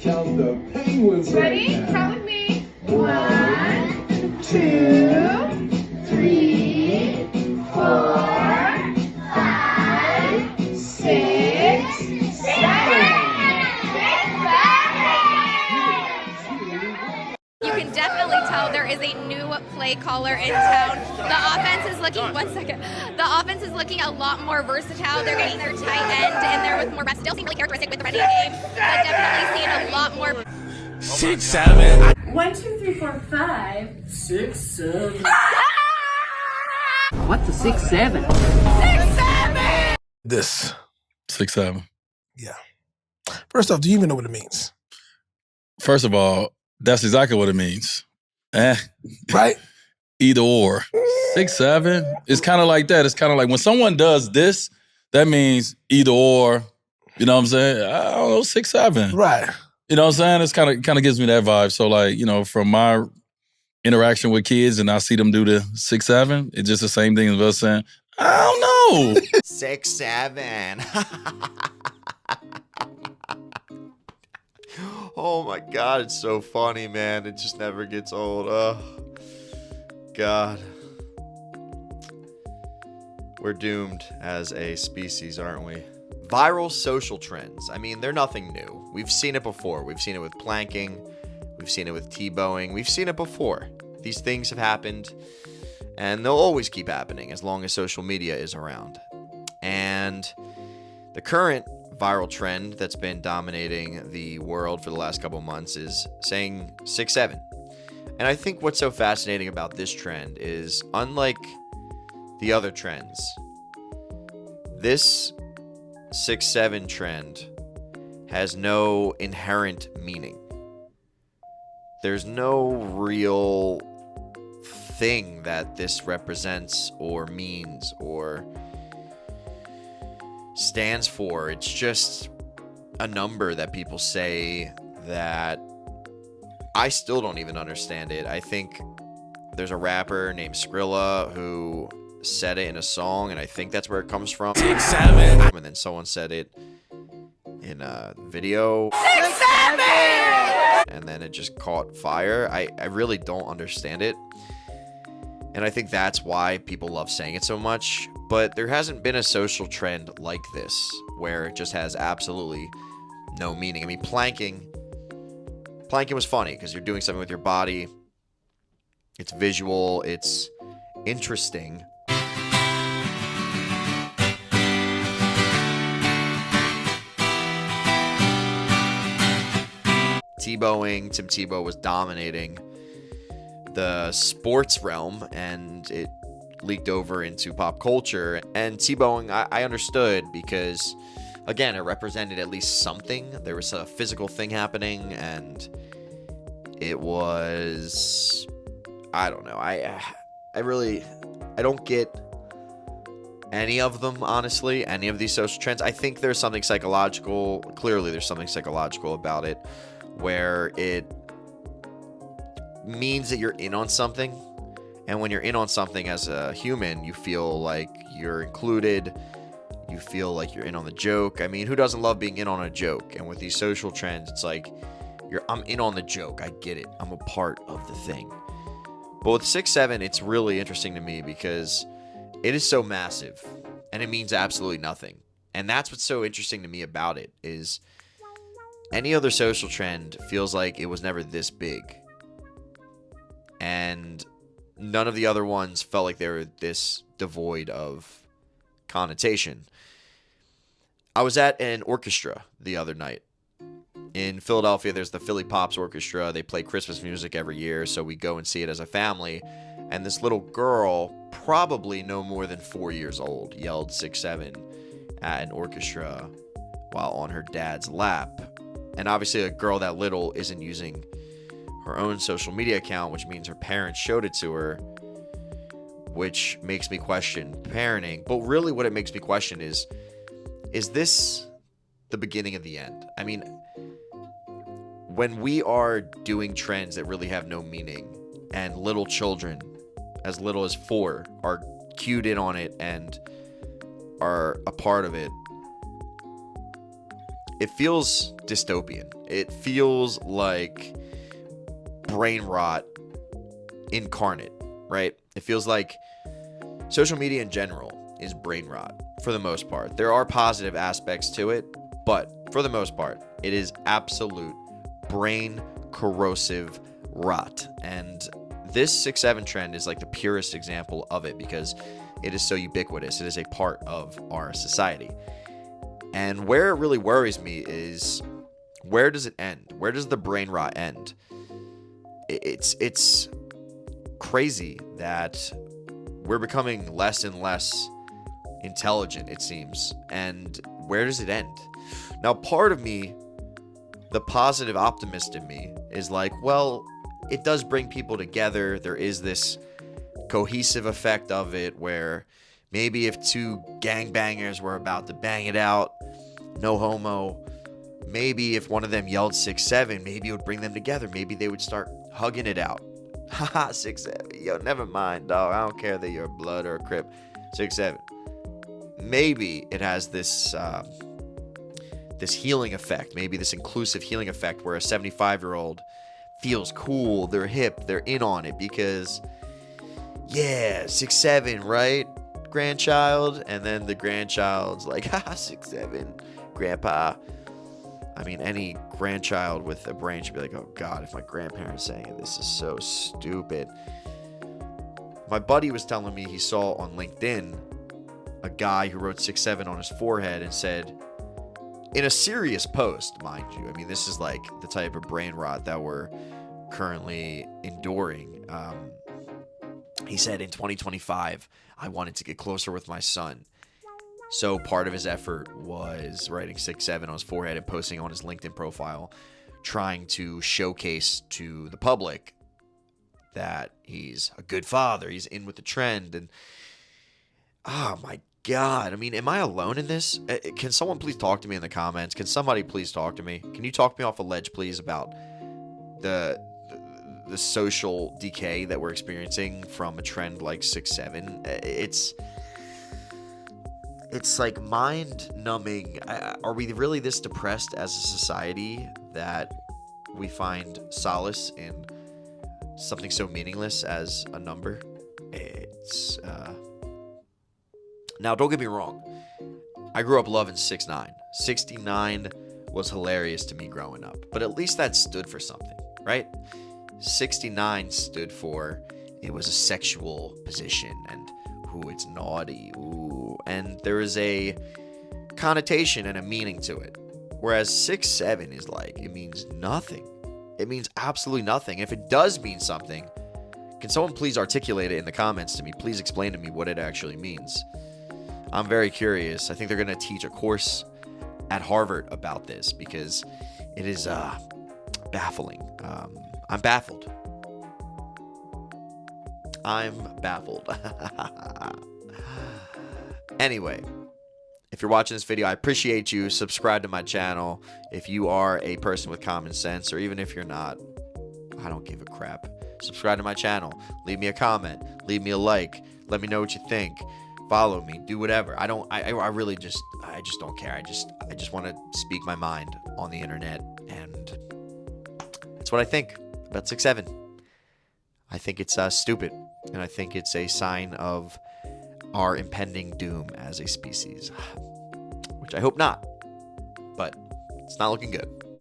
Count the penguins. Ready? Right now. Count with me. 1, 2, 3, 4, 5, 6, 7. You can definitely tell there is a new play caller in town. The offense is looking, one second, the offense is looking a lot more versatile. They're getting their tight end in there with more rest. Still seem really characteristic with the running game, but definitely seeing a lot more. 6, 7. 1, 2, 3, 4, 5, 6, 7. What's a 6, 7? 6, 7! This. 6, 7. Yeah. First off, do you even know what it means? First of all, that's exactly what it means. Right? Either or. 6, 7. It's kind of like that. It's kind of like when someone does this, that means either or. You know what I'm saying? I don't know, 6, 7. Right. You know what I'm saying? It's kind of gives me that vibe. So like, you know, from my interaction with kids and I see them do the 6, 7, it's just the same thing as us saying, I don't know. 6, 7. Oh my God, it's so funny, man. It just never gets old. Oh, God. We're doomed as a species, aren't we? Viral social trends. I mean, they're nothing new. We've seen it before. We've seen it with planking. We've seen it with T-bowing. We've seen it before. These things have happened, and they'll always keep happening as long as social media is around. And the current viral trend that's been dominating the world for the last couple of months is saying 6, 7. And I think what's so fascinating about this trend is, unlike the other trends, this 6, 7 trend has no inherent meaning. There's no real thing that this represents or means or stands for. It's just a number that people say that I still don't even understand it. I think there's a rapper named Skrilla who said it in a song, and I think that's where it comes from. 6, 7. And then someone said it in a video. 6, 7! And then it just caught fire. I really don't understand it. And I think that's why people love saying it so much. But there hasn't been a social trend like this where it just has absolutely no meaning. I mean, planking was funny because you're doing something with your body. It's visual. It's interesting. T-bowing, Tim Tebow was dominating the sports realm, and it leaked over into pop culture. And T-bowing, I understood because, again, it represented at least something. There was a physical thing happening, and it was, I don't know. I don't get any of them, honestly, any of these social trends. I think there's something psychological. Clearly, there's something psychological about it, where it means that you're in on something. And when you're in on something as a human, you feel like you're included. You feel like you're in on the joke. I mean, who doesn't love being in on a joke? And with these social trends, it's like, I'm in on the joke. I get it. I'm a part of the thing. But with 6, 7, it's really interesting to me because it is so massive and it means absolutely nothing. And that's what's so interesting to me about it is any other social trend feels like it was never this big. And none of the other ones felt like they were this devoid of connotation. I was at an orchestra the other night. In Philadelphia, there's the Philly Pops Orchestra. They play Christmas music every year, so we go and see it as a family. And this little girl, probably no more than 4 years old, yelled 6, 7 at an orchestra while on her dad's lap. And obviously a girl that little isn't using her own social media account, which means her parents showed it to her, which makes me question parenting. But really what it makes me question is this the beginning of the end? I mean, when we are doing trends that really have no meaning and little children as little as 4 are cued in on it and are a part of it, it feels dystopian. It feels like brain rot incarnate, right? It feels like social media in general is brain rot for the most part. There are positive aspects to it, but for the most part, it is absolute brain corrosive rot. And this 6'7" trend is like the purest example of it because it is so ubiquitous. It is a part of our society. And where it really worries me is, where does it end? Where does the brain rot end? It's crazy that we're becoming less and less intelligent, it seems. And where does it end? Now, part of me, the positive optimist in me, is like, well, it does bring people together. There is this cohesive effect of it where maybe if two gangbangers were about to bang it out, no homo, maybe if one of them yelled 6'7", maybe it would bring them together. Maybe they would start hugging it out. Haha, 6'7". Yo, never mind, dog. I don't care that you're a blood or a crip. 6'7". Maybe it has this this healing effect. Maybe this inclusive healing effect where a 75-year-old feels cool. They're hip. They're in on it because, yeah, 6'7", right, grandchild? And then the grandchild's like, haha, 6'7", grandpa. I mean, any grandchild with a brain should be like, oh, God, if my grandparents saying it, this is so stupid. My buddy was telling me he saw on LinkedIn a guy who wrote 6'7" on his forehead and said, in a serious post, mind you, I mean, this is like the type of brain rot that we're currently enduring. He said, in 2025, I wanted to get closer with my son. So part of his effort was writing 6'7" on his forehead and posting on his LinkedIn profile, trying to showcase to the public that he's a good father. He's in with the trend. And oh my God. I mean, am I alone in this? Can someone please talk to me in the comments? Can somebody please talk to me? Can you talk me off a ledge, please, about the social decay that we're experiencing from a trend like 6'7"? It's like mind-numbing. Are we really this depressed as a society that we find solace in something so meaningless as a number? It's now, don't get me wrong. I grew up loving 6'9". 69 was hilarious to me growing up, but at least that stood for something, right? 69 stood for, it was a sexual position, and ooh, it's naughty, ooh, and there is a connotation and a meaning to it. Whereas 6'7" is like, it means nothing. It means absolutely nothing. If it does mean something, can someone please articulate it in the comments to me? Please explain to me what it actually means. I'm very curious. I think they're going to teach a course at Harvard about this because it is baffling. I'm baffled. I'm baffled. Anyway, if you're watching this video, I appreciate you. Subscribe to my channel. If you are a person with common sense, or even if you're not, I don't give a crap. Subscribe to my channel. Leave me a comment. Leave me a like. Let me know what you think. Follow me. Do whatever. I just don't care. I just want to speak my mind on the internet, and that's what I think about 6'7". I think it's stupid, and I think it's a sign of our impending doom as a species, which I hope not, but it's not looking good.